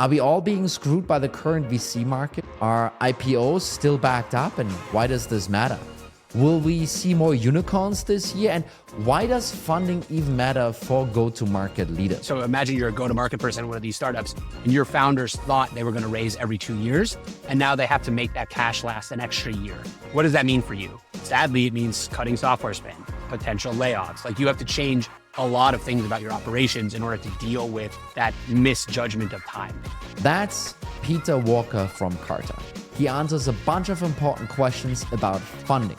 Are we all being screwed by the current VC market? Are IPOs still backed up, and why does this matter? Will we see more unicorns this year? And why does funding even matter for go-to-market leaders? So imagine you're a go-to-market person in one of these startups, and your founders thought they were going to raise every 2 years, and now they have to make that cash last an extra year. What does that mean for you? Sadly, it means cutting software spend, potential layoffs. Like, you have to change a lot of things about your operations in order to deal with that misjudgment of time. That's Peter Walker from Carta. He answers a bunch of important questions about funding.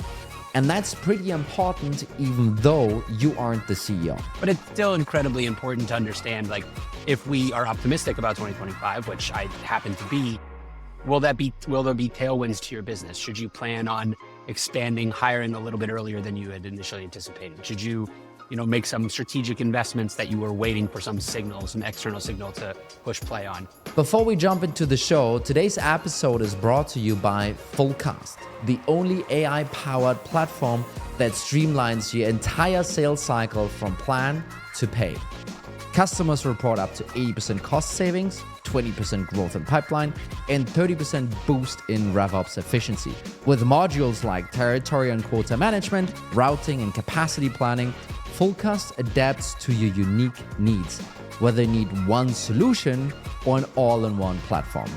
And that's pretty important even though you aren't the CEO. But it's still incredibly important to understand, like, if we are optimistic about 2025, which I happen to be, will there be tailwinds to your business? Should you plan on expanding, hiring a little bit earlier than you had initially anticipated? Should you make some strategic investments that you were waiting for some signal, some external signal to push play on? Before we jump into the show, today's episode is brought to you by Fullcast, the only AI-powered platform that streamlines your entire sales cycle from plan to pay. Customers report up to 80% cost savings, 20% growth in pipeline, and 30% boost in RevOps efficiency. With modules like territory and quota management, routing, and capacity planning, Fullcast adapts to your unique needs, whether you need one solution or an all-in-one platform.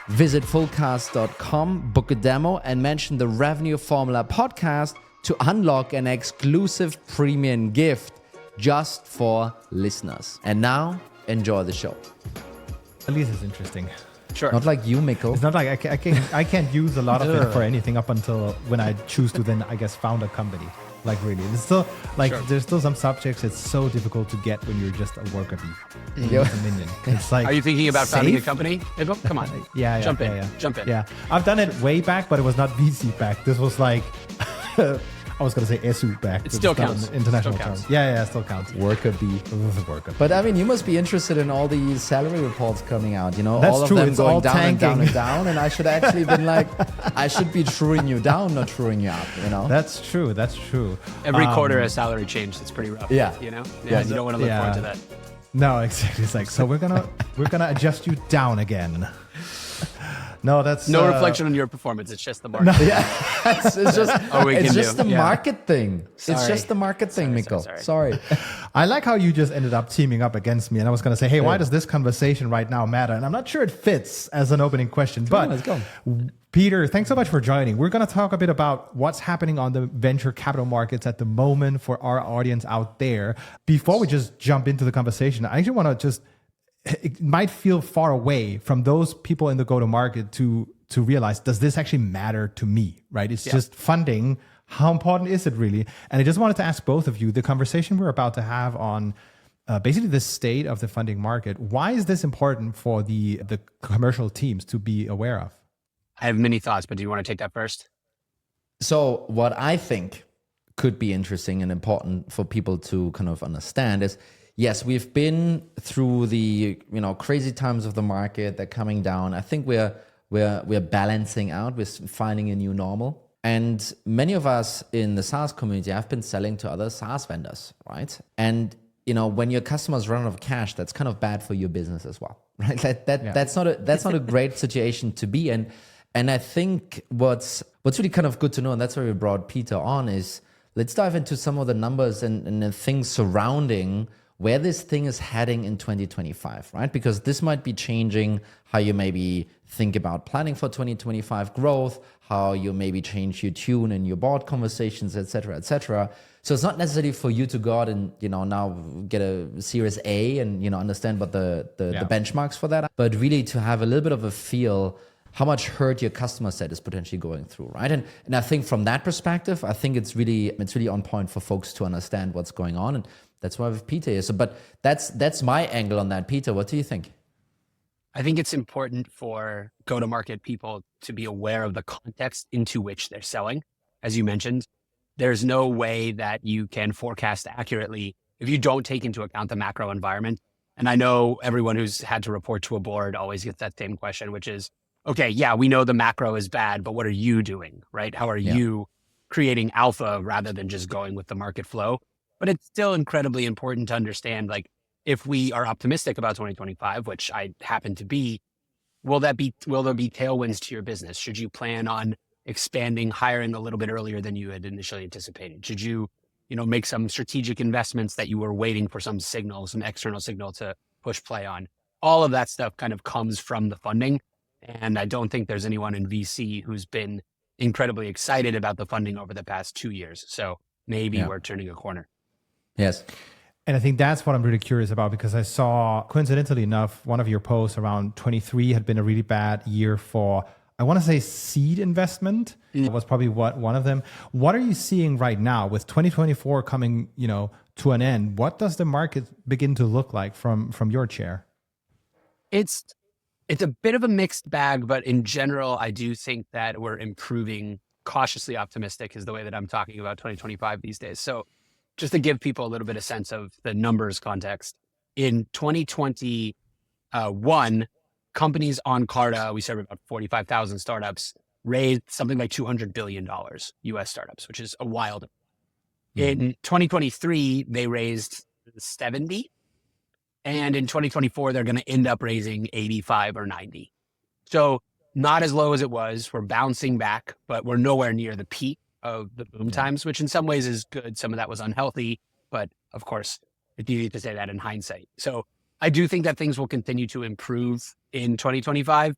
Visit fullcast.com, book a demo, and mention the Revenue Formula podcast to unlock an exclusive premium gift just for listeners. And now, enjoy the show. At least it's interesting. Sure. Not like you, Mikkel. It's not like I can't use a lot of it for anything up until when I choose to then, I guess, found a company. Like, really, it's still like There's still some subjects it's so difficult to get when you're just a worker bee, a minion. It's like, are you thinking about founding a company? Come on, jump in. Yeah, I've done it way back, but it was not VC back. This was like I was going to say ESU back. It still counts. International terms. Yeah, it still counts. Worker bee. Worker bee. But I mean, you must be interested in all these salary reports coming out, That's all of true. them It's going all down tanking. and down and down. And I should actually been like, I should be truing you down, not truing you up, That's true. Every quarter a salary change. That's pretty rough. Yeah. You don't want to look forward to that. No, exactly. It's like, so we're gonna adjust you down again. No, that's no reflection on your performance. It's just the market. it's just the market thing. Sorry. It's just the market thing, Mikkel. Sorry. I like how you just ended up teaming up against me, and I was going to say, hey, why does this conversation right now matter? And I'm not sure it fits as an opening question, but let's go. Peter, thanks so much for joining. We're going to talk a bit about what's happening on the venture capital markets at the moment for our audience out there. Before we just jump into the conversation, I actually want to it might feel far away from those people in the go-to-market to realize, does this actually matter to me, right? It's just funding. How important is it really? And I just wanted to ask both of you, the conversation we're about to have on basically the state of the funding market, why is this important for the commercial teams to be aware of? I have many thoughts, but do you want to take that first? So what I think could be interesting and important for people to kind of understand is, yes, we've been through the crazy times of the market. They're coming down. I think we're balancing out. We're finding a new normal. And many of us in the SaaS community have been selling to other SaaS vendors, right? And when your customers run out of cash, that's kind of bad for your business as well, right? That's not a great situation to be in. And I think what's really kind of good to know, and that's why we brought Peter on, is let's dive into some of the numbers and the things surrounding where this thing is heading in 2025, right? Because this might be changing how you maybe think about planning for 2025 growth, how you maybe change your tune in your board conversations, et cetera, et cetera. So it's not necessarily for you to go out and, now get a Series A and, understand what the benchmarks for that are, but really to have a little bit of a feel how much hurt your customer set is potentially going through, right? And I think from that perspective, I think it's really on point for folks to understand what's going on. And that's why we have Peter here. So, but that's my angle on that. Peter, what do you think? I think it's important for go-to-market people to be aware of the context into which they're selling. As you mentioned, there's no way that you can forecast accurately if you don't take into account the macro environment. And I know everyone who's had to report to a board always gets that same question, which is, okay, yeah, we know the macro is bad, but what are you doing, right? How are you creating alpha rather than just going with the market flow? But it's still incredibly important to understand, like, if we are optimistic about 2025, which I happen to be, will there be tailwinds to your business? Should you plan on expanding, hiring a little bit earlier than you had initially anticipated? Should you, make some strategic investments that you were waiting for some external signal to push play on? All of that stuff kind of comes from the funding. And I don't think there's anyone in VC who's been incredibly excited about the funding over the past 2 years. So maybe we're turning a corner. Yes. And I think that's what I'm really curious about, because I saw, coincidentally enough, one of your posts around 23 had been a really bad year for, I want to say, seed investment. It was probably one of them. What are you seeing right now with 2024 coming, to an end? What does the market begin to look like from your chair? It's a bit of a mixed bag, but in general, I do think that we're improving. Cautiously optimistic is the way that I'm talking about 2025 these days. So just to give people a little bit of sense of the numbers context, in 2021, companies on Carta, we serve about 45,000 startups, raised something like $200 billion, US startups, which is a wild. In 2023, they raised 70. And in 2024, they're going to end up raising 85 or 90. So not as low as it was. We're bouncing back, but we're nowhere near the peak of the boom times, which in some ways is good. Some of that was unhealthy, but of course, it's easy to say that in hindsight. So I do think that things will continue to improve in 2025.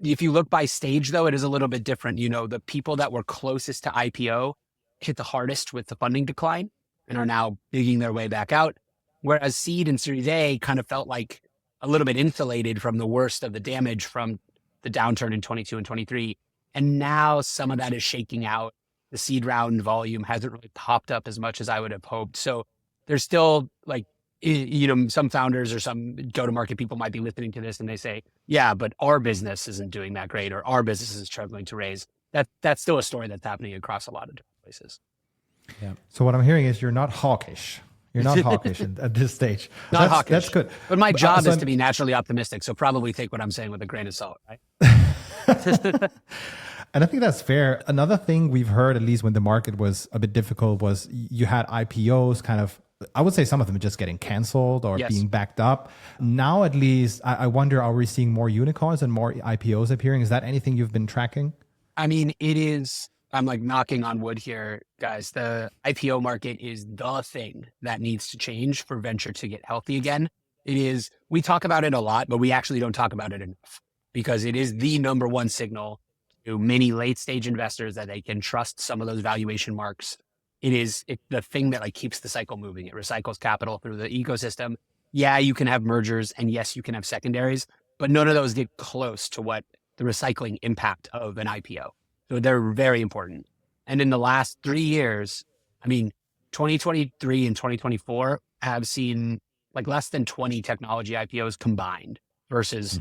If you look by stage, though, it is a little bit different. The people that were closest to IPO hit the hardest with the funding decline and are now digging their way back out. Whereas seed and Series A kind of felt like a little bit insulated from the worst of the damage from the downturn in 22 and 23. And now some of that is shaking out. The seed round volume hasn't really popped up as much as I would have hoped. So there's still some founders or some go-to-market people might be listening to this and they say, yeah, but our business isn't doing that great, or our business is struggling to raise. That's still a story that's happening across a lot of different places. Yeah. So what I'm hearing is you're not hawkish. You're not hawkish at this stage. Not hawkish. That's good. But my job is to be naturally optimistic. So probably take what I'm saying with a grain of salt, right? And I think that's fair. Another thing we've heard, at least when the market was a bit difficult, was you had IPOs kind of, I would say some of them just getting canceled or being backed up. Now, at least, I wonder, are we seeing more unicorns and more IPOs appearing? Is that anything you've been tracking? I mean, it is. I'm knocking on wood here, guys. The IPO market is the thing that needs to change for venture to get healthy again. It is. We talk about it a lot, but we actually don't talk about it enough, because it is the number one signal to many late stage investors that they can trust some of those valuation marks. It's the thing that keeps the cycle moving. It recycles capital through the ecosystem. Yeah, you can have mergers, and yes, you can have secondaries, but none of those get close to what the recycling impact of an IPO. So they're very important. And in the last 3 years, 2023 and 2024 have seen less than 20 technology IPOs combined versus,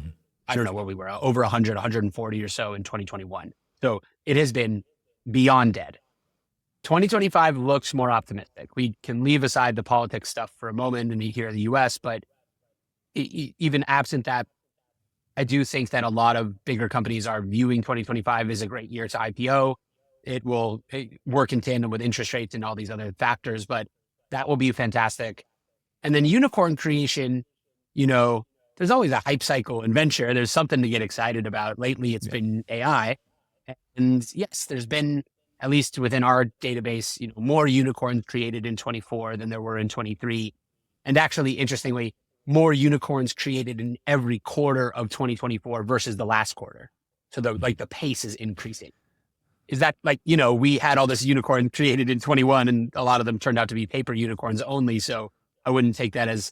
I don't know where we were, over 100, 140 or so in 2021. So it has been beyond dead. 2025 looks more optimistic. We can leave aside the politics stuff for a moment and here in the US, but even absent that, I do think that a lot of bigger companies are viewing 2025 as a great year to IPO. It will work in tandem with interest rates and all these other factors, but that will be fantastic. And then unicorn creation, there's always a hype cycle in venture. There's something to get excited about. Lately, it's been AI. And yes, there's been, at least within our database, more unicorns created in 24 than there were in 23. And actually, interestingly, more unicorns created in every quarter of 2024 versus the last quarter. So the pace is increasing. Is that we had all this unicorn created in 21 and a lot of them turned out to be paper unicorns only. So I wouldn't take that as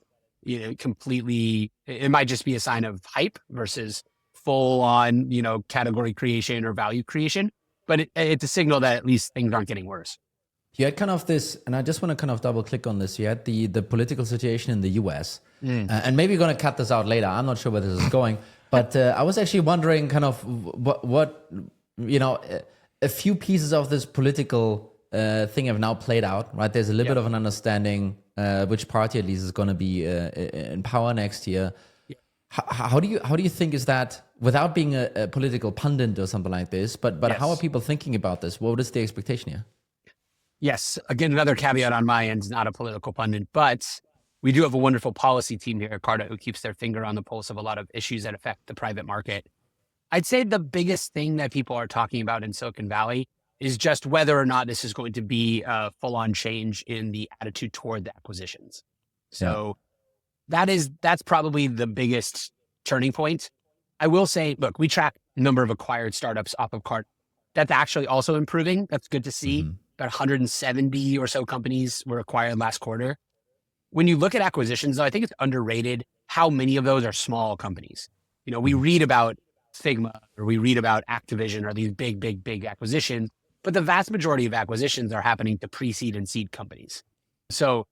completely, it might just be a sign of hype versus full on, category creation or value creation. But it's a signal that at least things aren't getting worse. You had kind of this, and I just want to kind of double click on this. You had the political situation in the US, and maybe you're going to cut this out later. I'm not sure where this is going, but I was actually wondering kind of what a few pieces of this political thing have now played out, right? There's a little bit of an understanding which party at least is going to be in power next year. How do you think is that, without being a political pundit or something like this, but how are people thinking about this? What is the expectation here? Yes. Again, another caveat on my end, not a political pundit, but we do have a wonderful policy team here at Carta who keeps their finger on the pulse of a lot of issues that affect the private market. I'd say the biggest thing that people are talking about in Silicon Valley is just whether or not this is going to be a full-on change in the attitude toward the acquisitions. So that's probably the biggest turning point. I will say, look, we track a number of acquired startups off of Carta. That's actually also improving. That's good to see. About 170 or so companies were acquired last quarter. When you look at acquisitions, though, I think it's underrated how many of those are small companies. You know, we read about Figma or we read about Activision or these big acquisitions, but the vast majority of acquisitions are happening to pre-seed and seed companies. So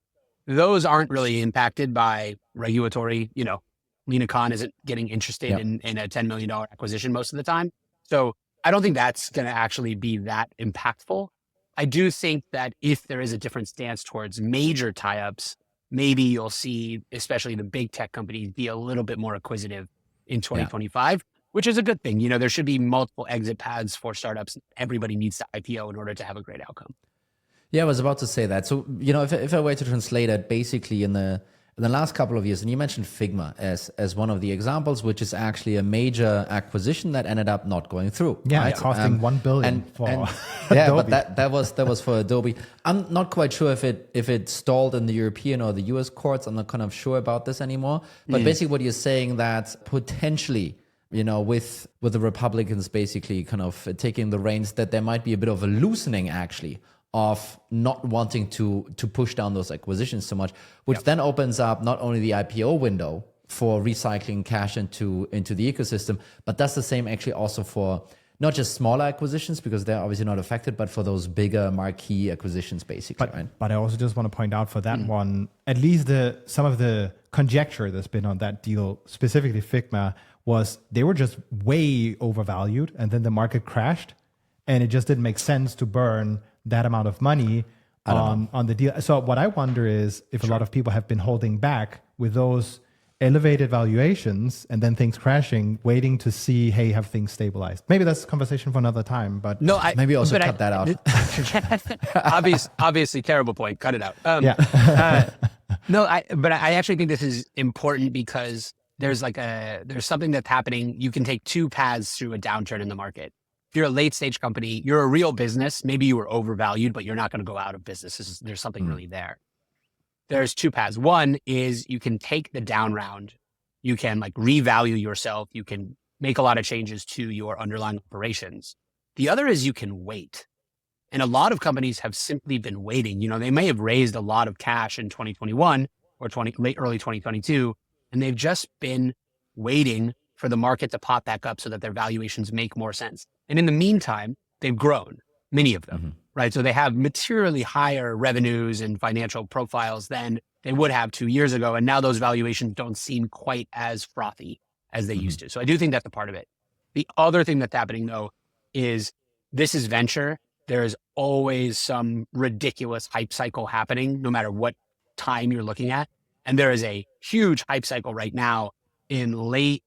those aren't really impacted by regulatory, you know, Lena Khan isn't getting interested in a $10 million acquisition most of the time. So I don't think that's going to actually be that impactful. I do think that if there is a different stance towards major tie-ups, maybe you'll see, especially the big tech companies, be a little bit more acquisitive in 2025, which is a good thing. You know, there should be multiple exit paths for startups. Everybody needs to IPO in order to have a great outcome. Yeah, I was about to say that. So, you know, if I were to translate it, basically in the last couple of years, and you mentioned Figma as one of the examples, which is actually a major acquisition that ended up not going through. Yeah, right? Costing $1 billion for Adobe. But that was for Adobe. I'm not quite sure if it stalled in the European or the US courts. I'm not kind of sure about this anymore. But basically what you're saying that potentially, you know, with the Republicans basically kind of taking the reins, that there might be a bit of a loosening actually of not wanting to push down those acquisitions so much, which then opens up not only the IPO window for recycling cash into the ecosystem, but that's the same actually also for not just smaller acquisitions, because they're obviously not affected, but for those bigger marquee acquisitions, basically. But I also just want to point out for that one, at least some of the conjecture that's been on that deal, specifically Figma, was they were just way overvalued, and then the market crashed, and it just didn't make sense to burn that amount of money on the deal. So what I wonder is if a lot of people have been holding back with those elevated valuations and then things crashing, waiting to see, hey, have things stabilized? Maybe that's a conversation for another time, but maybe also cut that out. Obviously terrible point. Cut it out. But I actually think this is important because there's something that's happening. You can take two paths through a downturn in the market. If you're a late stage company, you're a real business. Maybe you were overvalued, but you're not going to go out of business. There's something really there. There's two paths. One is you can take the down round. You can like revalue yourself. You can make a lot of changes to your underlying operations. The other is you can wait. And a lot of companies have simply been waiting. You know, they may have raised a lot of cash in 2021 or early 2022, and they've just been waiting for the market to pop back up so that their valuations make more sense. And in the meantime, they've grown, many of them, right? So they have materially higher revenues and financial profiles than they would have 2 years ago. And now those valuations don't seem quite as frothy as they used to. So I do think that's a part of it. The other thing that's happening though, is this is venture. There is always some ridiculous hype cycle happening, no matter what time you're looking at. And there is a huge hype cycle right now in late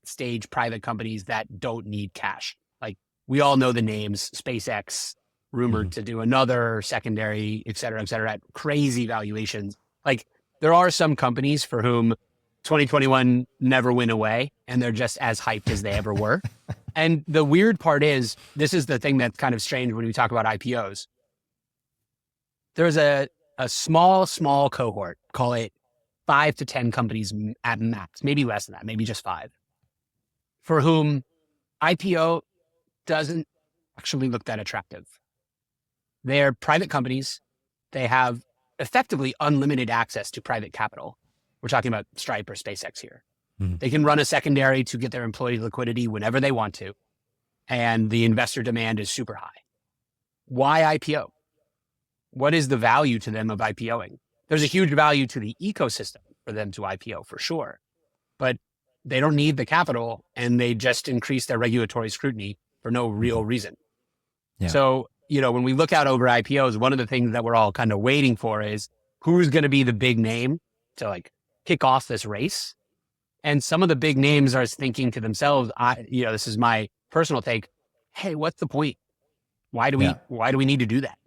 stage private companies that don't need cash. Like we all know the names, SpaceX, rumored to do another secondary, et cetera, at crazy valuations. Like there are some companies for whom 2021 never went away and they're just as hyped as they ever were. And the weird part is, this is the thing that's kind of strange when we talk about IPOs. There's a small cohort, call it 5 to 10 companies at max, maybe less than that, maybe just 5, for whom IPO doesn't actually look that attractive. They're private companies. They have effectively unlimited access to private capital. We're talking about Stripe or SpaceX here. They can run a secondary to get their employee liquidity whenever they want to. And the investor demand is super high. Why IPO? What is the value to them of IPOing? There's a huge value to the ecosystem for them to IPO for sure, but they don't need the capital and they just increase their regulatory scrutiny for no real reason. Yeah. So, you know, when we look out over IPOs, one of the things that we're all kind of waiting for is who's going to be the big name to like kick off this race. And some of the big names are thinking to themselves, this is my personal take. Hey, what's the point? Why do we need to do that?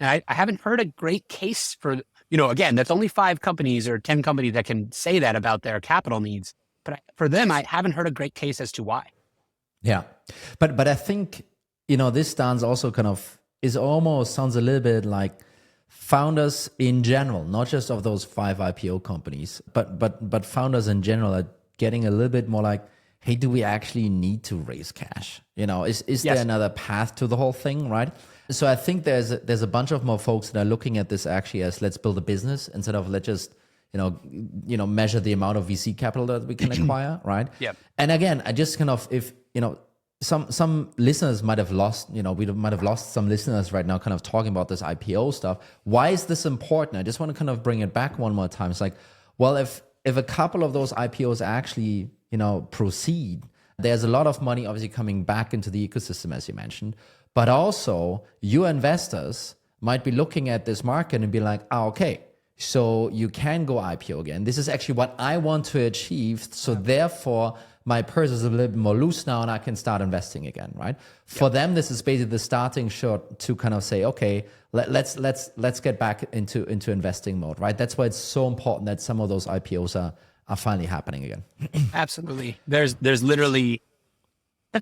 And I haven't heard a great case for, again, that's only 5 companies or 10 companies that can say that about their capital needs. But for them, I haven't heard a great case as to why. Yeah. But I think, this stance also sounds a little bit like founders in general, not just of those 5 IPO companies, but founders in general are getting a little bit more like, hey, do we actually need to raise cash? Is there another path to the whole thing, right? So I think there's a bunch of more folks that are looking at this actually as let's build a business instead of let's just measure the amount of VC capital that we can acquire, right? Yeah. And again, I just if some listeners might have lost, we might have lost some listeners right now kind of talking about this IPO stuff. Why is this important? I just want to kind of bring it back one more time. It's like, well, if a couple of those IPOs actually, proceed, there's a lot of money obviously coming back into the ecosystem, as you mentioned, but also your investors might be looking at this market and be like, okay, so you can go IPO again. This is actually what I want to achieve. So therefore, my purse is a little bit more loose now and I can start investing again, right? For them, this is basically the starting shot to kind of say, okay, let's get back into investing mode, right? That's why it's so important that some of those IPOs are finally happening again. Absolutely. There's literally,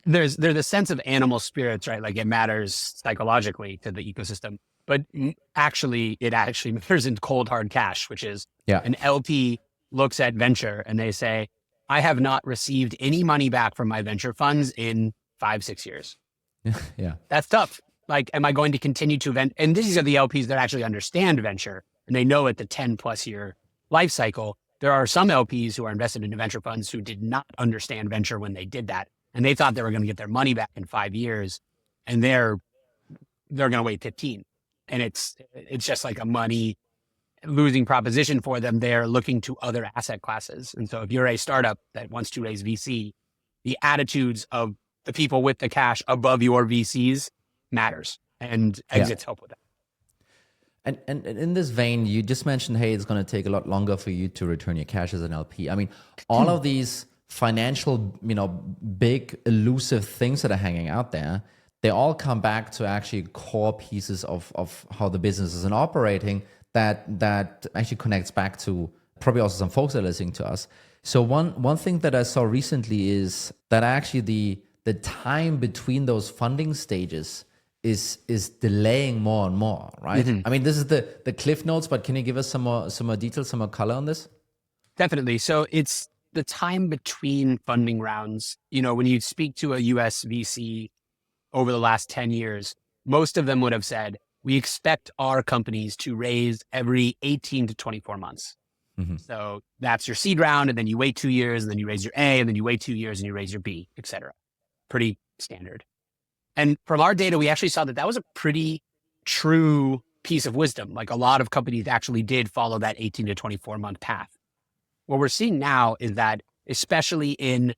there's a sense of animal spirits, right? Like it matters psychologically to the ecosystem, but it actually matters in cold hard cash, which is an LP looks at venture and they say, I have not received any money back from my venture funds in 5-6 years. Yeah. That's tough. Like, am I going to continue to invent? And these are the LPs that actually understand venture and they know at the 10+ year life cycle. There are some LPs who are invested in venture funds who did not understand venture when they did that. And they thought they were going to get their money back in 5 years and they're going to wait 15. And it's just like a money losing proposition for them. They're looking to other asset classes. And so if you're a startup that wants to raise VC, the attitudes of the people with the cash above your VCs matters, and exits help with that. And in this vein, you just mentioned, hey, it's going to take a lot longer for you to return your cash as an LP. I mean, all of these financial, big elusive things that are hanging out there, they all come back to actually core pieces of how the business is operating that actually connects back to probably also some folks that are listening to us. So one thing that I saw recently is that actually the time between those funding stages is delaying more and more, right? Mm-hmm. I mean, this is the cliff notes, but can you give us some more details, some more color on this? Definitely. So it's the time between funding rounds. When you speak to a US VC over the last 10 years, most of them would have said, we expect our companies to raise every 18 to 24 months. Mm-hmm. So that's your seed round, and then you wait 2 years, and then you raise your A, and then you wait 2 years and you raise your B, et cetera. Pretty standard. And from our data, we actually saw that was a pretty true piece of wisdom. Like a lot of companies actually did follow that 18 to 24 month path. What we're seeing now is that, especially in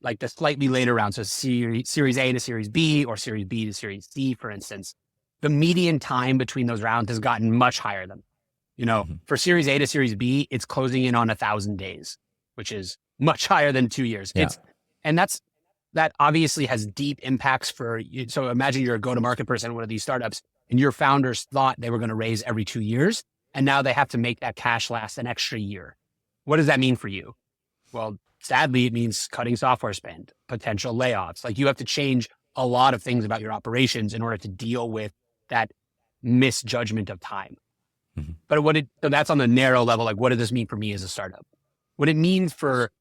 like the slightly later rounds, so series A to series B or series B to series C, for instance, the median time between those rounds has gotten much higher than, mm-hmm. For series A to series B, it's closing in on 1,000 days, which is much higher than 2 years. Yeah. That obviously has deep impacts for you. So imagine you're a go-to-market person in one of these startups and your founders thought they were going to raise every 2 years. And now they have to make that cash last an extra year. What does that mean for you? Well, sadly, it means cutting software spend, potential layoffs. Like you have to change a lot of things about your operations in order to deal with that misjudgment of time. Mm-hmm. But so that's on the narrow level. Like, what does this mean for me as a startup? What it means for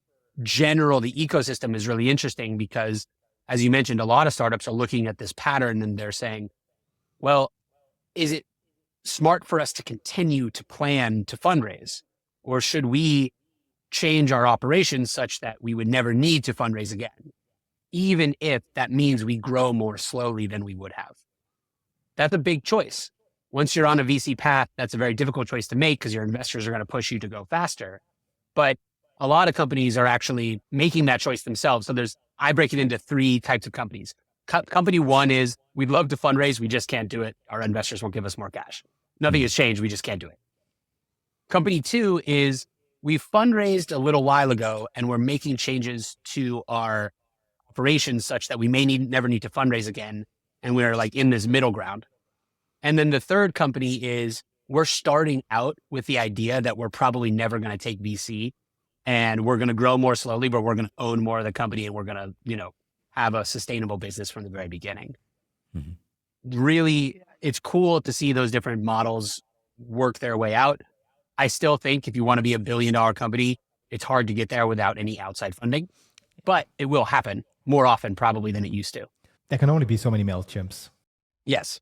general, the ecosystem is really interesting because, as you mentioned, a lot of startups are looking at this pattern and they're saying, well, is it smart for us to continue to plan to fundraise? Or should we change our operations such that we would never need to fundraise again, even if that means we grow more slowly than we would have? That's a big choice. Once you're on a VC path, that's a very difficult choice to make because your investors are going to push you to go faster. But a lot of companies are actually making that choice themselves. So I break it into 3 types of companies. Company 1 is, we'd love to fundraise, we just can't do it. Our investors won't give us more cash. Nothing has changed, we just can't do it. Company 2 is, we fundraised a little while ago and we're making changes to our operations such that we may never need to fundraise again. And we're like in this middle ground. And then the third company is, we're starting out with the idea that we're probably never going to take VC and we're going to grow more slowly, but we're going to own more of the company and we're going to, have a sustainable business from the very beginning. Mm-hmm. Really, it's cool to see those different models work their way out. I still think if you want to be a $1 billion company, it's hard to get there without any outside funding, but it will happen more often probably than it used to. There can only be so many MailChimps. Yes.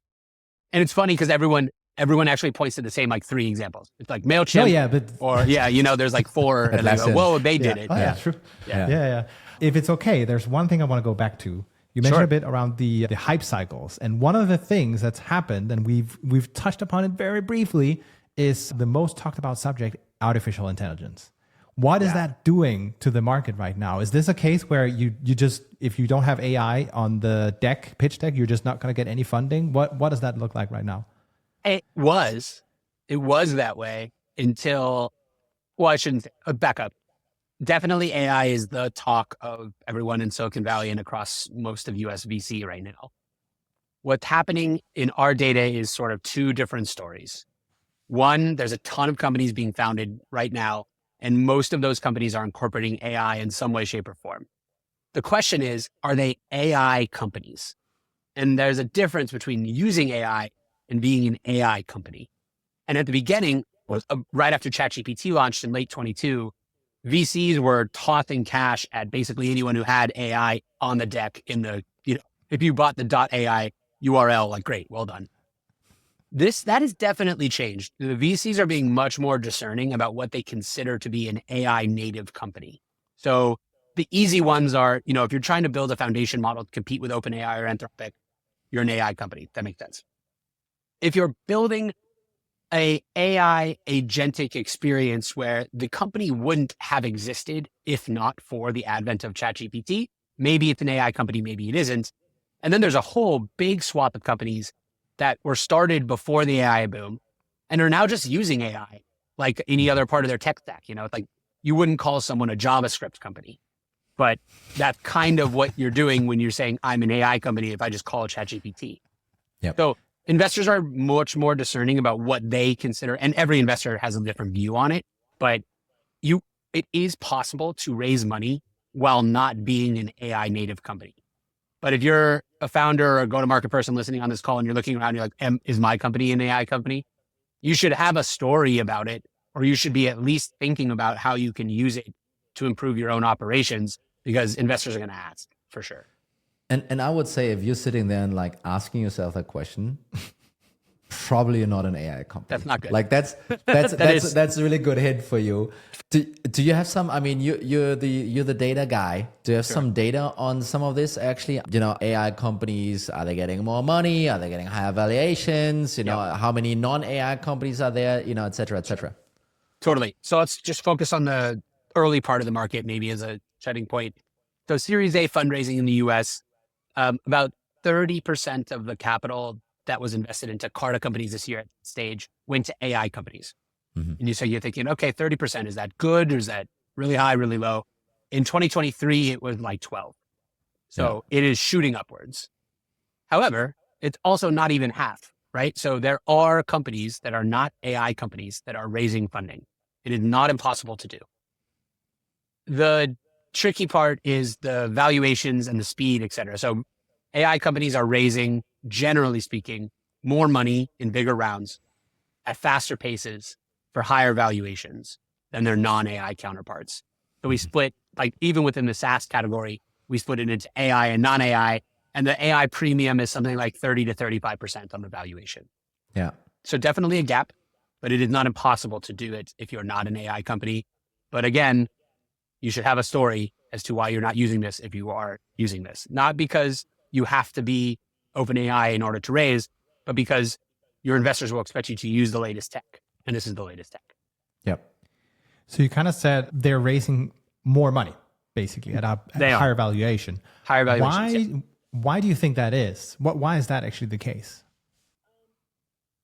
And it's funny because everyone actually points to the same like 3 examples. It's like MailChimp, there's like 4 and they go, whoa, they did it. Oh, yeah, true. Yeah. If it's okay, there's one thing I want to go back to. You mentioned a bit around the hype cycles. And one of the things that's happened, and we've touched upon it very briefly, is the most talked about subject, artificial intelligence. What is that doing to the market right now? Is this a case where you just, if you don't have AI on the pitch deck, you're just not going to get any funding? What does that look like right now? It was that way until, I shouldn't back up. Definitely AI is the talk of everyone in Silicon Valley and across most of US VC right now. What's happening in our data is sort of 2 different stories. One, there's a ton of companies being founded right now, and most of those companies are incorporating AI in some way, shape, or form. The question is, are they AI companies? And there's a difference between using AI and being an AI company. And at the beginning, right after ChatGPT launched in late 22, VCs were tossing cash at basically anyone who had AI on the deck if you bought the .ai URL, like, great, well done. That has definitely changed. The VCs are being much more discerning about what they consider to be an AI native company. So the easy ones are, if you're trying to build a foundation model to compete with OpenAI or Anthropic, you're an AI company. That makes sense. If you're building a AI agentic experience where the company wouldn't have existed if not for the advent of ChatGPT, maybe it's an AI company, maybe it isn't. And then there's a whole big swath of companies that were started before the AI boom and are now just using AI like any other part of their tech stack. It's like you wouldn't call someone a JavaScript company, but that's kind of what you're doing when you're saying I'm an AI company if I just call it ChatGPT. Yep. So investors are much more discerning about what they consider, and every investor has a different view on it, but it is possible to raise money while not being an AI native company. But if you're a founder or a go-to-market person listening on this call and you're looking around, you're like, is my company an AI company? You should have a story about it, or you should be at least thinking about how you can use it to improve your own operations, because investors are going to ask for sure. And I would say if you're sitting there and like asking yourself that question, probably you're not an AI company. That's not good. Like that's a really good hint for you. Do you have some? I mean, you're the data guy. Do you have some data on some of this? Actually, AI companies, are they getting more money? Are they getting higher valuations? How many non-AI companies are there? Et cetera, et cetera. Totally. So let's just focus on the early part of the market, maybe as a setting point. So Series A fundraising in the US, about 30% of the capital that was invested into quota companies this year at that stage went to AI companies. Mm-hmm. And you're thinking, okay, 30%, is that good? Or is that really high, really low? In 2023, it was like 12. So It is shooting upwards. However, it's also not even half, right? So there are companies that are not AI companies that are raising funding. It is not impossible to do. The tricky part is the valuations and the speed, et cetera. So AI companies are raising, generally speaking, more money in bigger rounds at faster paces for higher valuations than their non-AI counterparts. So we split, like even within the SaaS category, we split it into AI and non-AI, and the AI premium is something like 30 to 35% on the valuation. Yeah. So definitely a gap, but it is not impossible to do it if you're not an AI company. But again, you should have a story as to why you're not using this if you are using this. Not because you have to be OpenAI in order to raise, but because your investors will expect you to use the latest tech. And this is the latest tech. Yep. So you kind of said they're raising more money, basically, at a higher valuation. Higher valuations. Why do you think that is? Why is that actually the case?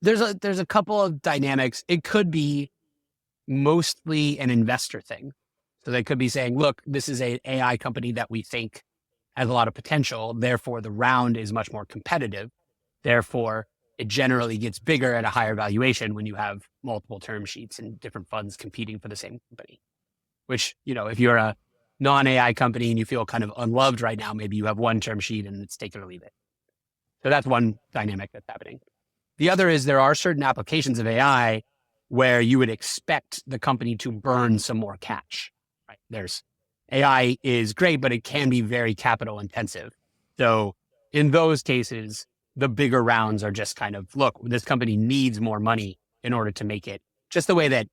There's a couple of dynamics. It could be mostly an investor thing. So they could be saying, look, this is an AI company that we think has a lot of potential. Therefore, the round is much more competitive. Therefore, it generally gets bigger at a higher valuation when you have multiple term sheets and different funds competing for the same company. Which, if you're a non-AI company and you feel kind of unloved right now, maybe you have one term sheet and it's take it or leave it. So that's one dynamic that's happening. The other is there are certain applications of AI where you would expect the company to burn some more cash. Right? AI is great, but it can be very capital intensive. So in those cases, the bigger rounds are just kind of, look, this company needs more money in order to make it, just the way that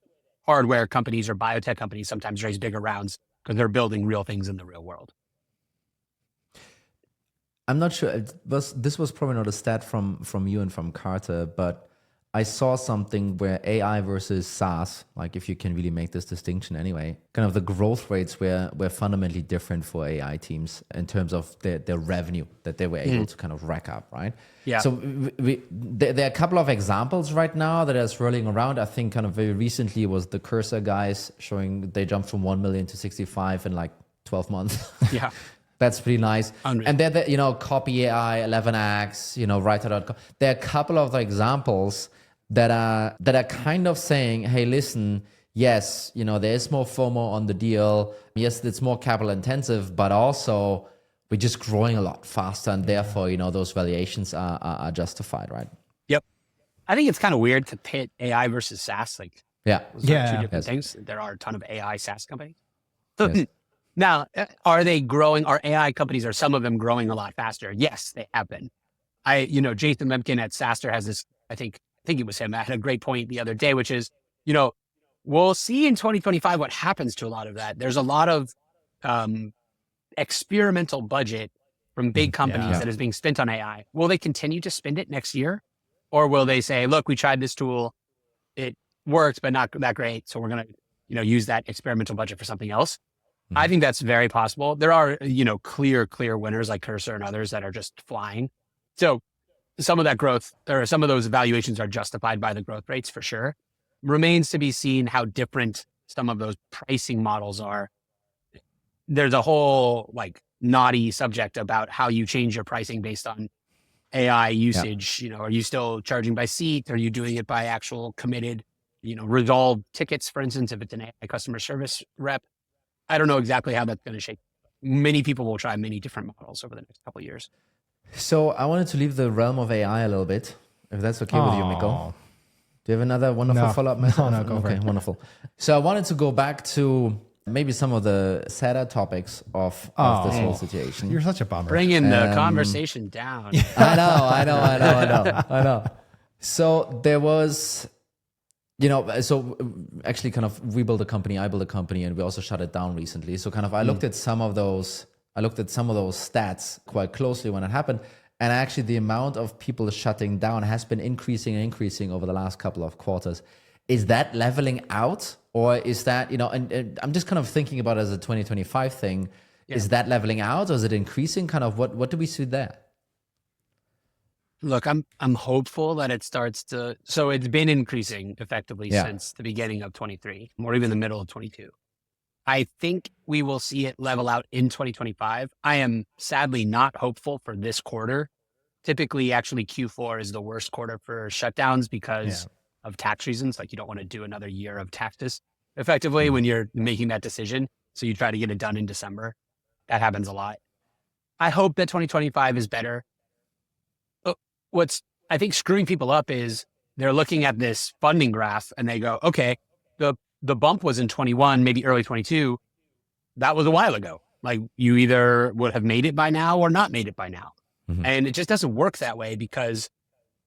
hardware companies or biotech companies sometimes raise bigger rounds because they're building real things in the real world. I'm not sure. This was probably not a stat from you and from Carter, but I saw something where AI versus SaaS, like if you can really make this distinction anyway, kind of the growth rates were fundamentally different for AI teams in terms of their revenue that they were able to kind of rack up, right? Yeah. So there are a couple of examples right now that are swirling around. I think kind of very recently was the Cursor guys showing they jumped from 1 million to 65 in like 12 months. Yeah. That's pretty nice. Unreal. And then, Copy AI, 11x, Writer.com. There are a couple of the examples that are kind of saying, hey, listen, yes, there is more FOMO on the deal. Yes, it's more capital intensive, but also we're just growing a lot faster. And therefore, those valuations are justified, right? Yep. I think it's kind of weird to pit AI versus SaaS. Like, yeah. Those are two different things. There are a ton of AI SaaS companies. So, now, are they growing? Are AI companies, are some of them growing a lot faster? Yes, they have been. Jason Lemkin at SaaStr has this, I think it was him, had a great point the other day, which is, we'll see in 2025 what happens to a lot of that. There's a lot of experimental budget from big companies that is being spent on AI. Will they continue to spend it next year? Or will they say, look, we tried this tool, it worked, but not that great. So we're going to, use that experimental budget for something else. I think that's very possible. There are, clear winners like Cursor and others that are just flying. So some of that growth or some of those valuations are justified by the growth rates for sure. Remains to be seen how different some of those pricing models are. There's a whole naughty subject about how you change your pricing based on AI usage. Are you still charging by seat? Are you doing it by actual committed, resolved tickets, for instance, if it's an AI customer service rep? I don't know exactly how that's going to shape. Many people will try many different models over the next couple of years. So I wanted to leave the realm of AI a little bit, if that's okay with you, Mikko. Do you have another wonderful follow-up message? No, go for it. Okay, wonderful. So I wanted to go back to maybe some of the sadder topics of this whole situation. You're such a bummer. Bringing the conversation down. I know. So there was... so actually kind of we built a company, I built a company, and we also shut it down recently. So kind of I looked at some of those stats quite closely when it happened. And actually the amount of people shutting down has been increasing over the last couple of quarters. Is that leveling out? Or is that, and I'm just kind of thinking about it as a 2025 thing. Yeah. Is that leveling out or is it increasing? Kind of what do we see there? Look, I'm hopeful that it starts to, so it's been increasing effectively since the beginning of 23 or even the middle of 22. I think we will see it level out in 2025. I am sadly not hopeful for this quarter. Typically, actually Q4 is the worst quarter for shutdowns because of tax reasons. Like you don't want to do another year of taxes effectively when you're making that decision. So you try to get it done in December. That happens a lot. I hope that 2025 is better. What's, I think, screwing people up is they're looking at this funding graph and they go, okay, the bump was in 21, maybe early 22. That was a while ago. Like you either would have made it by now or not made it by now. And it just doesn't work that way because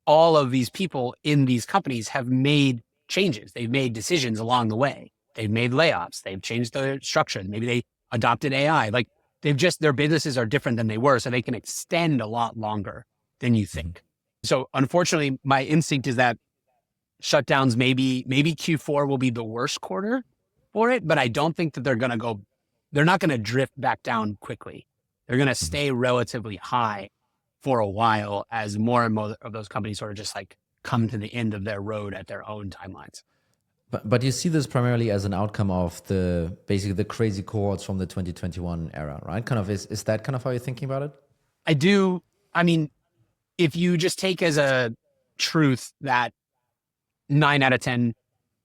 all of these people in these companies have made changes. They've made decisions along the way. They've made layoffs. They've changed their structure. Maybe they adopted AI. Like their businesses are different than they were. So they can extend a lot longer than you think. So unfortunately, my instinct is that shutdowns, maybe Q4 will be the worst quarter for it, but I don't think that they're not going to drift back down quickly. They're going to stay relatively high for a while as more and more of those companies sort of just like come to the end of their road at their own timelines. But you see this primarily as an outcome of basically the crazy cohorts from the 2021 era, right? Kind of is that kind of how you're thinking about it? I do. I mean, if you just take as a truth that 9 out of 10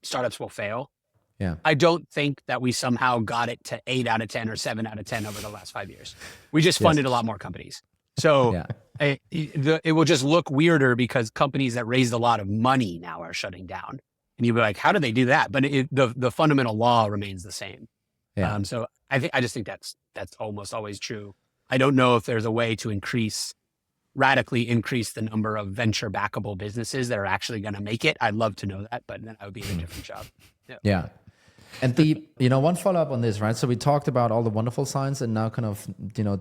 startups will fail. Yeah. I don't think that we somehow got it to 8 out of 10 or 7 out of 10 over the last 5 years. We just funded a lot more companies. So it will just look weirder because companies that raised a lot of money now are shutting down. And you'll be like, how do they do that? But the fundamental law remains the same. Yeah. So I just think that's almost always true. I don't know if there's a way to radically increase the number of venture backable businesses that are actually going to make it. I'd love to know that, but then I would be in a different job. Yeah. And one follow-up on this, right? So we talked about all the wonderful signs, and now kind of,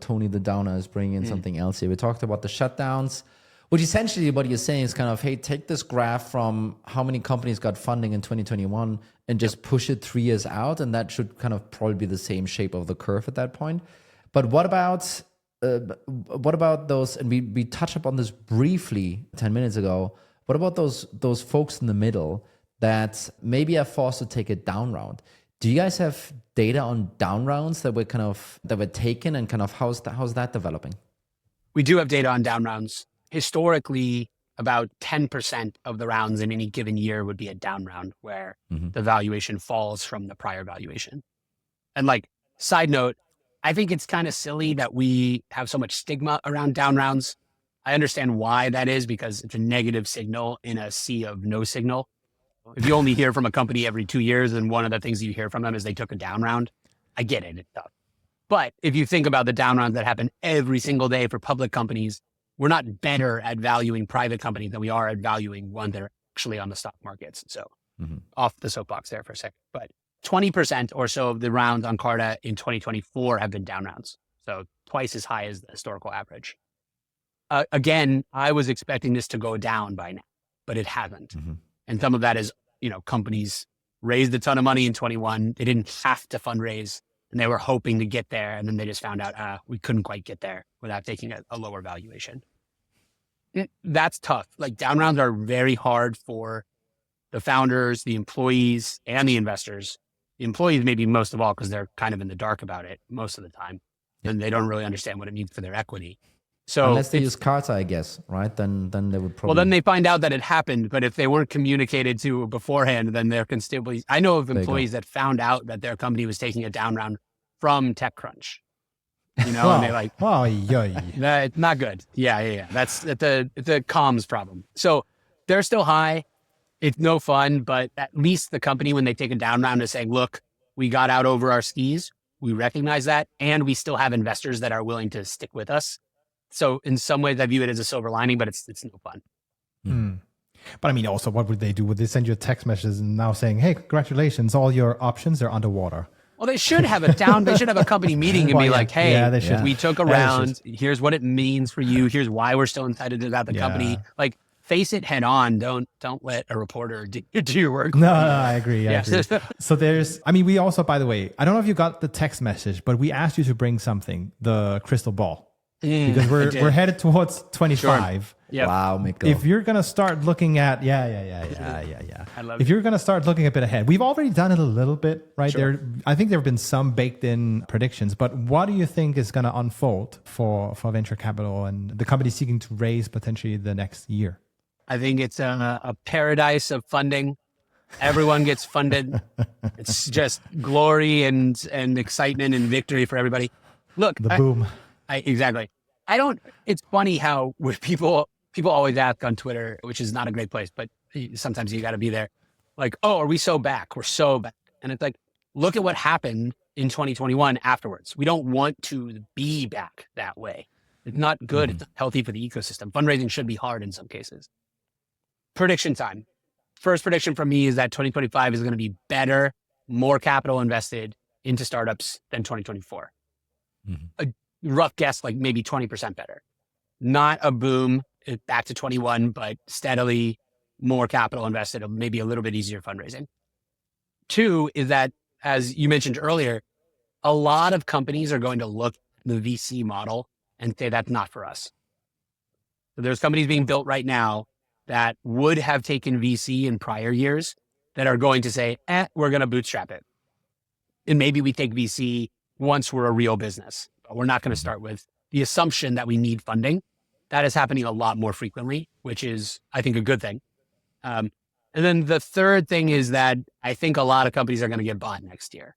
Tony the Downer is bringing in something else here. We talked about the shutdowns, which essentially what you're saying is kind of, hey, take this graph from how many companies got funding in 2021 and just push it 3 years out. And that should kind of probably be the same shape of the curve at that point. But what about those, and we touched upon this briefly 10 minutes ago, what about those folks in the middle that maybe are forced to take a down round? Do you guys have data on down rounds that were taken, and kind of how's that developing? We do have data on down rounds. Historically, about 10% of the rounds in any given year would be a down round where the valuation falls from the prior valuation. And side note, I think it's kind of silly that we have so much stigma around down rounds. I understand why that is, because it's a negative signal in a sea of no signal. If you only hear from a company every 2 years, and one of the things you hear from them is they took a down round, I get it, it's tough. But if you think about the down rounds that happen every single day for public companies, we're not better at valuing private companies than we are at valuing one that are actually on the stock markets. So off the soapbox there for a second. But 20% or so of the rounds on Carta in 2024 have been down rounds. So twice as high as the historical average. Again, I was expecting this to go down by now, but it hasn't. And some of that is, companies raised a ton of money in 21. They didn't have to fundraise, and they were hoping to get there. And then they just found out, we couldn't quite get there without taking a lower valuation. That's tough. Down rounds are very hard for the founders, the employees, and the investors. The employees maybe most of all, because they're kind of in the dark about it most of the time. And they don't really understand what it means for their equity. So unless they use Carta, I guess, right? Then they would probably. Well, then they find out that it happened. But if they weren't communicated to beforehand, then there can still be. I know of employees that found out that their company was taking a down round from TechCrunch. And they it's not good. Yeah. That's it's a comms problem. So they're still high. It's no fun, but at least the company, when they take a down round, is saying, look, we got out over our skis. We recognize that. And we still have investors that are willing to stick with us. So in some ways, I view it as a silver lining, but it's no fun. But I mean, also, what would they do? Would they send you a text message and now saying, hey, congratulations, all your options are underwater? Well, they should have they should have a company meeting and be like, hey, we took a round. Here's what it means for you. Here's why we're still excited about the company. Face it head on. Don't let a reporter do your work. No, I agree. I agree. So we also, by the way, I don't know if you got the text message, but we asked you to bring something, the crystal ball. Because we're headed towards 25. Sure. Yep. Wow, Mikko. If you're gonna start looking at if you're gonna start looking a bit ahead, we've already done it a little bit, right? Sure. I think there have been some baked in predictions, but what do you think is gonna unfold for venture capital and the company seeking to raise potentially the next year? I think it's a paradise of funding. Everyone gets funded. It's just glory and excitement and victory for everybody. Look, boom. Exactly. It's funny how with people always ask on Twitter, which is not a great place, but sometimes you got to be there. Are we so back? We're so back. And it's look at what happened in 2021 afterwards. We don't want to be back that way. It's not good. It's not healthy for the ecosystem. Fundraising should be hard in some cases. Prediction time. First prediction from me is that 2025 is going to be better, more capital invested into startups than 2024. A rough guess, maybe 20% better. Not a boom back to 21, but steadily more capital invested, maybe a little bit easier fundraising. Two is that, as you mentioned earlier, a lot of companies are going to look at the VC model and say that's not for us. So there's companies being built right now that would have taken VC in prior years that are going to say, we're going to bootstrap it. And maybe we take VC once we're a real business. But we're not going to start with the assumption that we need funding. That is happening a lot more frequently, which is, I think, a good thing. And then the third thing is that I think a lot of companies are going to get bought next year.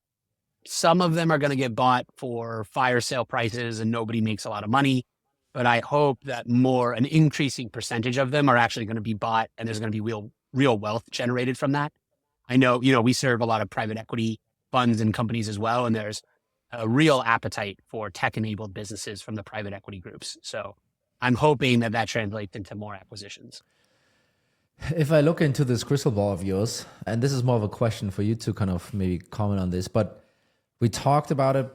Some of them are going to get bought for fire sale prices and nobody makes a lot of money. But I hope that an increasing percentage of them are actually going to be bought and there's going to be real wealth generated from that. I know, we serve a lot of private equity funds and companies as well. And there's a real appetite for tech-enabled businesses from the private equity groups. So I'm hoping that translates into more acquisitions. If I look into this crystal ball of yours, and this is more of a question for you to kind of maybe comment on this, but we talked about it.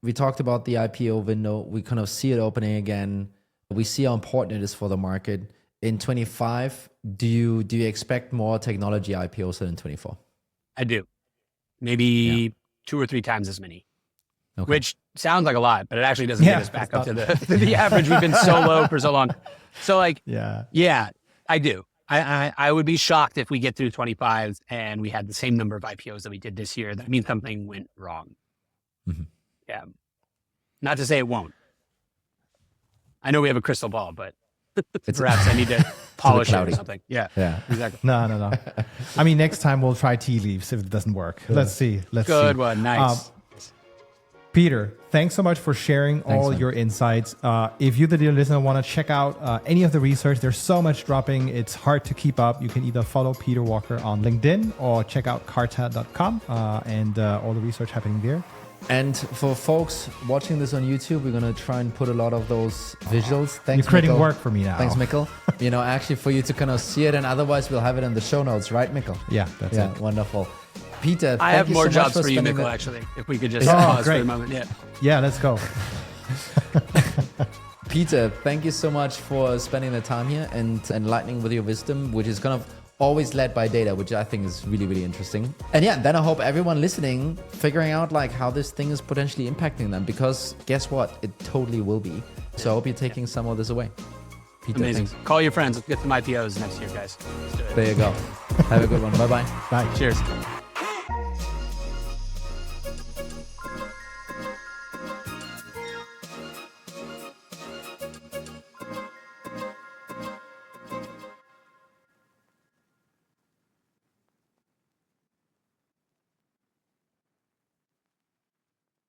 We talked about the IPO window. We kind of see it opening again. We see how important it is for the market. In 25, do you expect more technology IPOs than in 24? I do. Maybe 2 or 3 times as many, which sounds like a lot, but it actually doesn't get us back up to the average. We've been so low for so long. So yeah, I do. I would be shocked if we get through 25 and we had the same number of IPOs that we did this year. That means something went wrong. Mm-hmm. Yeah. Not to say it won't. I know we have a crystal ball, but perhaps I need to polish it or something. Yeah, exactly. No. I mean, next time we'll try tea leaves if it doesn't work. Let's see. Good one. Nice. Peter, thanks so much for sharing all your insights. If you, the dear listener, want to check out any of the research, there's so much dropping. It's hard to keep up. You can either follow Peter Walker on LinkedIn or check out carta.com and all the research happening there. And for folks watching this on YouTube, we're going to try and put a lot of those visuals. Thanks, You're creating Mikkel. work for me now. Thanks, Mikkel. Actually for you to kind of see it, and otherwise we'll have it in the show notes, right, Mikkel? Yeah, that's it. Wonderful. Peter, I have more so jobs for you, Mikkel, actually, if we could just pause for a moment. Yeah, let's go. Peter, thank you so much for spending the time here and enlightening with your wisdom, which is kind of always led by data, which I think is really, really interesting. And then I hope everyone listening, figuring out like how this thing is potentially impacting them, because guess what? It totally will be. So I hope you're taking some of this away. Peter, amazing. Thanks. Call your friends. Let's get some IPOs next year, guys. Let's do it. There you go. Have a good one. Bye-bye. Bye. Cheers.